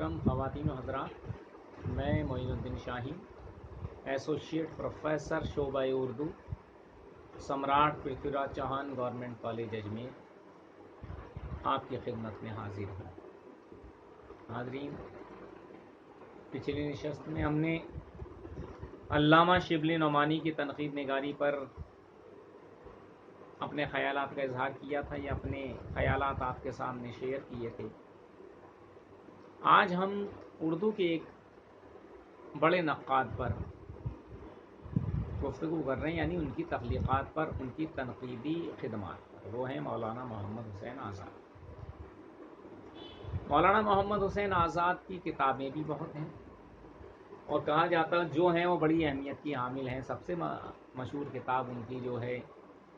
محترم خواتین و حضرات، میں معین الدین شاہین، ایسوسیٹ پروفیسر شعبہ اردو، سمراٹ پرتھوی راج چوہان گورنمنٹ کالج اجمیر، آپ کی خدمت میں حاضر ہوں۔ حاضرین، پچھلی نشست میں ہم نے علامہ شبلی نعمانی کی تنقید نگاری پر اپنے خیالات کا اظہار کیا تھا یا اپنے خیالات آپ کے سامنے شیئر کیے تھے۔ آج ہم اردو کے ایک بڑے نقاد پر گفتگو کر رہے ہیں، یعنی ان کی تخلیقات پر، ان کی تنقیدی خدمات پر۔ وہ ہیں مولانا محمد حسین آزاد۔ مولانا محمد حسین آزاد کی کتابیں بھی بہت ہیں، اور کہا جاتا ہے جو ہیں وہ بڑی اہمیت کی حامل ہیں۔ سب سے مشہور کتاب ان کی جو ہے،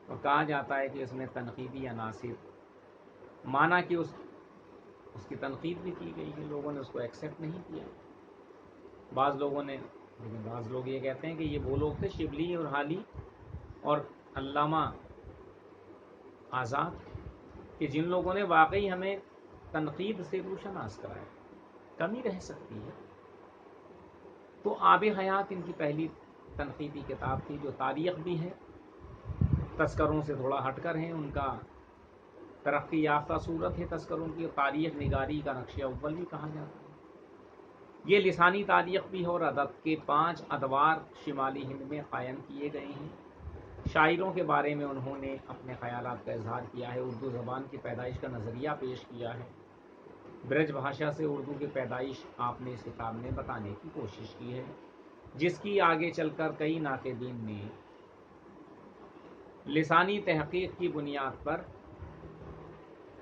اور کہا جاتا ہے کہ اس میں تنقیدی عناصر، مانا کہ اس کی تنقید بھی کی گئی ہے، لوگوں نے اس کو ایکسیپٹ نہیں کیا۔ بعض لوگوں نے، لیکن بعض لوگ یہ کہتے ہیں کہ یہ وہ لوگ تھے شبلی اور حالی اور علامہ آزاد کہ جن لوگوں نے واقعی ہمیں تنقید سے روشناس کرایا۔ کمی رہ سکتی ہے تو آب حیات ان کی پہلی تنقیدی کتاب تھی، جو تاریخ بھی ہے، تذکروں سے تھوڑا ہٹ کر ہیں، ان کا ترقی یافتہ صورت ہے تذکروں کی، تاریخ نگاری کا نقش اول بھی کہا جاتا ہے۔ یہ لسانی تاریخ بھی ہے، اور ادب کے 5 ادوار شمالی ہند میں قائم کیے گئے ہیں۔ شاعروں کے بارے میں انہوں نے اپنے خیالات کا اظہار کیا ہے، اردو زبان کی پیدائش کا نظریہ پیش کیا ہے، برج بھاشا سے اردو کی پیدائش آپ نے اس کتاب میں بتانے کی کوشش کی ہے، جس کی آگے چل کر کئی ناقدین نے لسانی تحقیق کی بنیاد پر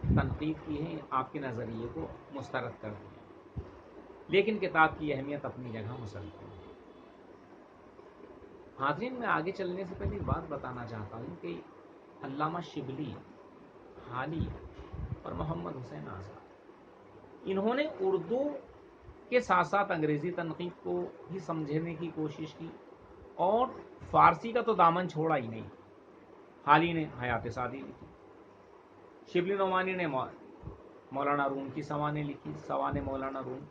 تنقید کی ہے، آپ کے نظریے کو مسترد کر دیا، لیکن کتاب کی اہمیت اپنی جگہ مسلم ہے۔ حاضرین، میں آگے چلنے سے پہلے ایک بات بتانا چاہتا ہوں کہ علامہ شبلی، حالی اور محمد حسین آزاد، انہوں نے اردو کے ساتھ ساتھ انگریزی تنقید کو بھی سمجھنے کی کوشش کی، اور فارسی کا تو دامن چھوڑا ہی نہیں۔ حالی نے حیات سعدی لکھی، شبلی نعمانی نے مولانا روم کی سوانح لکھی، سوانح مولانا روم،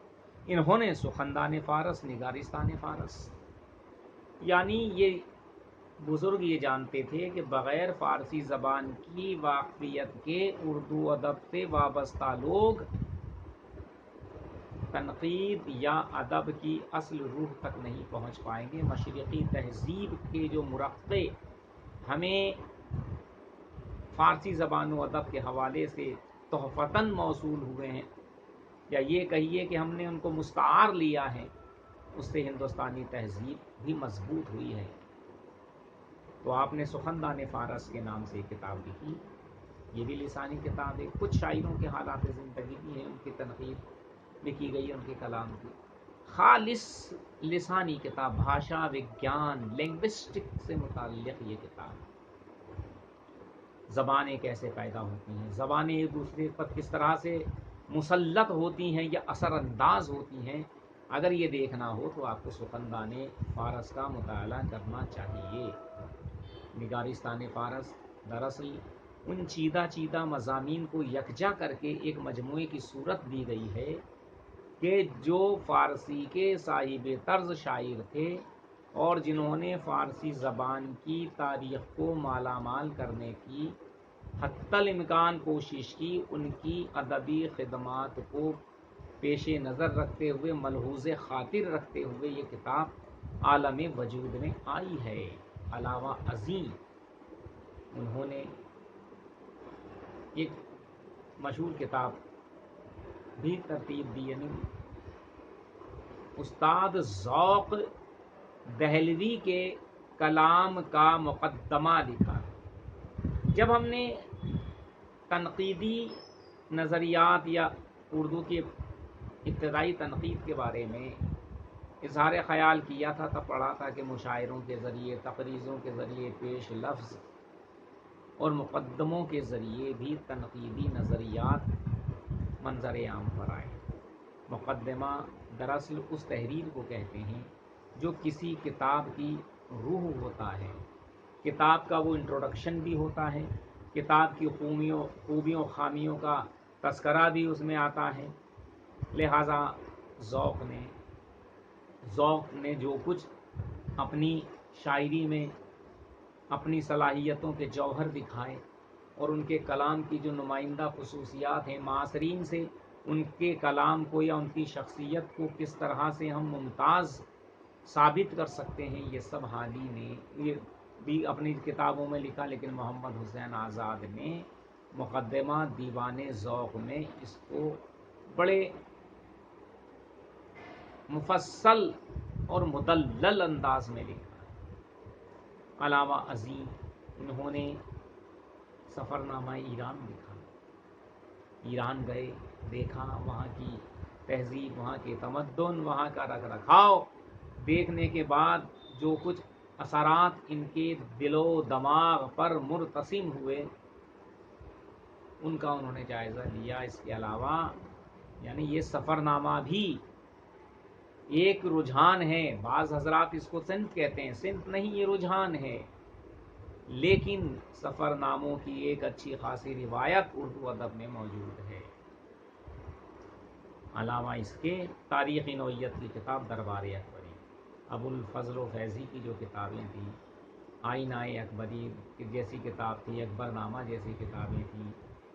انہوں نے سخندان فارس، نگارستان فارس، یعنی یہ بزرگ یہ جانتے تھے کہ بغیر فارسی زبان کی واقفیت کے اردو ادب سے وابستہ لوگ تنقید یا ادب کی اصل روح تک نہیں پہنچ پائیں گے۔ مشرقی تہذیب کے جو مرقع ہمیں فارسی زبان و ادب کے حوالے سے تحفتاً موصول ہوئے ہیں، یا یہ کہیے کہ ہم نے ان کو مستعار لیا ہے، اس سے ہندوستانی تہذیب بھی مضبوط ہوئی ہے۔ تو آپ نے سخندان فارس کے نام سے ایک کتاب لکھی، یہ بھی لسانی کتاب ہے، کچھ شاعروں کے حالات زندگی بھی ہیں، ان کی تنقید لکھی گئی ہے، ان کے کلام کی۔ خالص لسانی کتاب، بھاشا وگیان، لنگوسٹک سے متعلق یہ کتاب، زبانیں کیسے پیدا ہوتی ہیں، زبانیں ایک دوسرے پر کس طرح سے مسلط ہوتی ہیں یا اثر انداز ہوتی ہیں، اگر یہ دیکھنا ہو تو آپ کو سخندان فارس کا مطالعہ کرنا چاہیے۔ نگارستان فارس دراصل ان چیدہ مضامین کو یکجا کر کے ایک مجموعے کی صورت دی گئی ہے کہ جو فارسی کے صاحب طرز شاعر تھے اور جنہوں نے فارسی زبان کی تاریخ کو مالا مال کرنے کی حتی الامکان کوشش کی، ان کی ادبی خدمات کو پیش نظر رکھتے ہوئے، ملحوظ خاطر رکھتے ہوئے یہ کتاب عالم وجود میں آئی ہے۔ علاوہ ازیں انہوں نے ایک مشہور کتاب بھی ترتیب دی، یعنی استاد ذوق دہلوی کے کلام کا مقدمہ لکھا۔ جب ہم نے تنقیدی نظریات یا اردو کی ابتدائی تنقید کے بارے میں اظہار خیال کیا تھا، تب پڑھا تھا کہ مشاعروں کے ذریعے، تقریضوں کے ذریعے، پیش لفظ اور مقدموں کے ذریعے بھی تنقیدی نظریات منظر عام پر آئے۔ مقدمہ دراصل اس تحریر کو کہتے ہیں جو کسی کتاب کی روح ہوتا ہے، کتاب کا وہ انٹروڈکشن بھی ہوتا ہے، کتاب کی خوبیوں خامیوں کا تذکرہ بھی اس میں آتا ہے، لہٰذا ذوق نے جو کچھ اپنی شاعری میں اپنی صلاحیتوں کے جوہر دکھائے اور ان کے کلام کی جو نمائندہ خصوصیات ہیں، معاصرین سے ان کے کلام کو یا ان کی شخصیت کو کس طرح سے ہم ممتاز ثابت کر سکتے ہیں، یہ سب حالی نے یہ بھی اپنی کتابوں میں لکھا، لیکن محمد حسین آزاد نے مقدمہ دیوان ذوق میں اس کو بڑے مفصل اور مدلل انداز میں لکھا۔ علامہ عظیم انہوں نے سفرنامہ ایران لکھا، ایران گئے، دیکھا وہاں کی تہذیب، وہاں کے تمدن، وہاں کا رکھ رکھاؤ، دیکھنے کے بعد جو کچھ اثرات ان کے دل و دماغ پر مرتسم ہوئے ان کا انہوں نے جائزہ لیا۔ اس کے علاوہ یعنی یہ سفرنامہ بھی ایک رجحان ہے، بعض حضرات اس کو صنف کہتے ہیں، صنف نہیں، یہ رجحان ہے، لیکن سفر ناموں کی ایک اچھی خاصی روایت اردو ادب میں موجود ہے۔ علاوہ اس کے تاریخ نوعیت کی کتاب دربار اکبری، ابو الفضل و فیضی کی جو کتابیں تھیں، آئینہ اکبری جیسی کتاب تھی، اکبر نامہ جیسی کتابیں تھیں،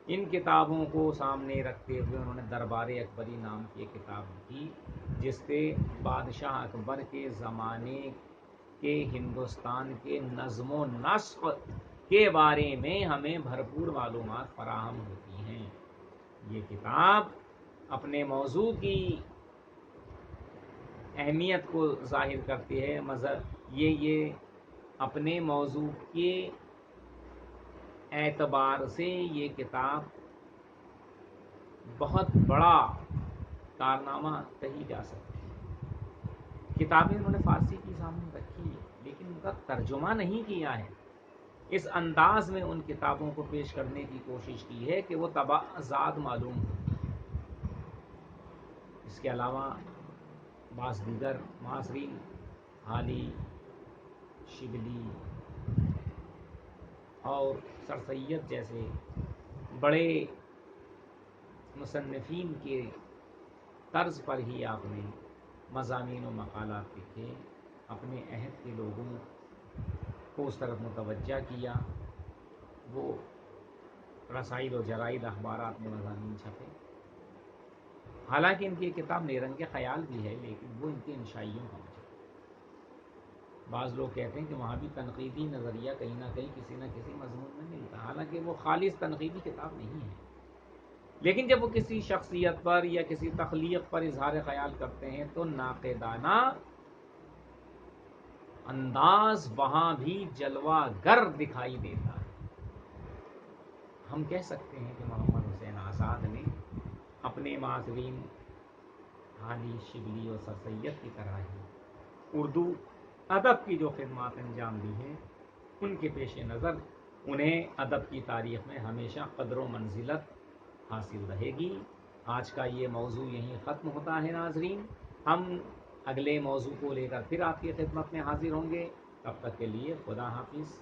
ان کتابوں کو سامنے رکھتے ہوئے انہوں نے دربار اکبری نام کی ایک کتاب لکھی، جس سے بادشاہ اکبر کے زمانے کے ہندوستان کے نظم و نسق کے بارے میں ہمیں بھرپور معلومات فراہم ہوتی ہیں۔ یہ کتاب اپنے موضوع کی اہمیت کو ظاہر کرتی ہے، یہ اپنے موضوع کے اعتبار سے یہ کتاب بہت بڑا کارنامہ کہی جا سکتی ہے۔ کتابیں انہوں نے فارسی کی سامنے رکھی لیکن ان کا ترجمہ نہیں کیا ہے، اس انداز میں ان کتابوں کو پیش کرنے کی کوشش کی ہے کہ وہ طبع زاد معلوم ہو۔ اس کے علاوہ بعض دیگر معاصرین حالی، شبلی اور سر سید جیسے بڑے مصنفین کے طرز پر ہی آپ نے مضامین و مقالات لکھے، اپنے عہد کے لوگوں کو اس طرف متوجہ کیا، وہ رسائل و جرائد اخبارات میں مضامین چھپے۔ حالانکہ ان کی ایک کتاب نیرنگ خیال بھی ہے، لیکن وہ ان کی انشائیوں کا مجھے بعض لوگ کہتے ہیں کہ وہاں بھی تنقیدی نظریہ کہیں نہ کہیں کسی نہ کسی مضمون میں ملتا، حالانکہ وہ خالص تنقیدی کتاب نہیں ہے، لیکن جب وہ کسی شخصیت پر یا کسی تخلیق پر اظہار خیال کرتے ہیں تو ناقدانہ انداز وہاں بھی جلوہ گر دکھائی دیتا ہے۔ ہم کہہ سکتے ہیں کہ محمد حسین آزاد نے اپنے معاصرین حالی، شبلی اور سر سید کی طرح ہی اردو ادب کی جو خدمات انجام دی ہیں ان کے پیش نظر انہیں ادب کی تاریخ میں ہمیشہ قدر و منزلت حاصل رہے گی۔ آج کا یہ موضوع یہیں ختم ہوتا ہے ناظرین، ہم اگلے موضوع کو لے کر پھر آپ کی خدمت میں حاضر ہوں گے، تب تک کے لیے خدا حافظ۔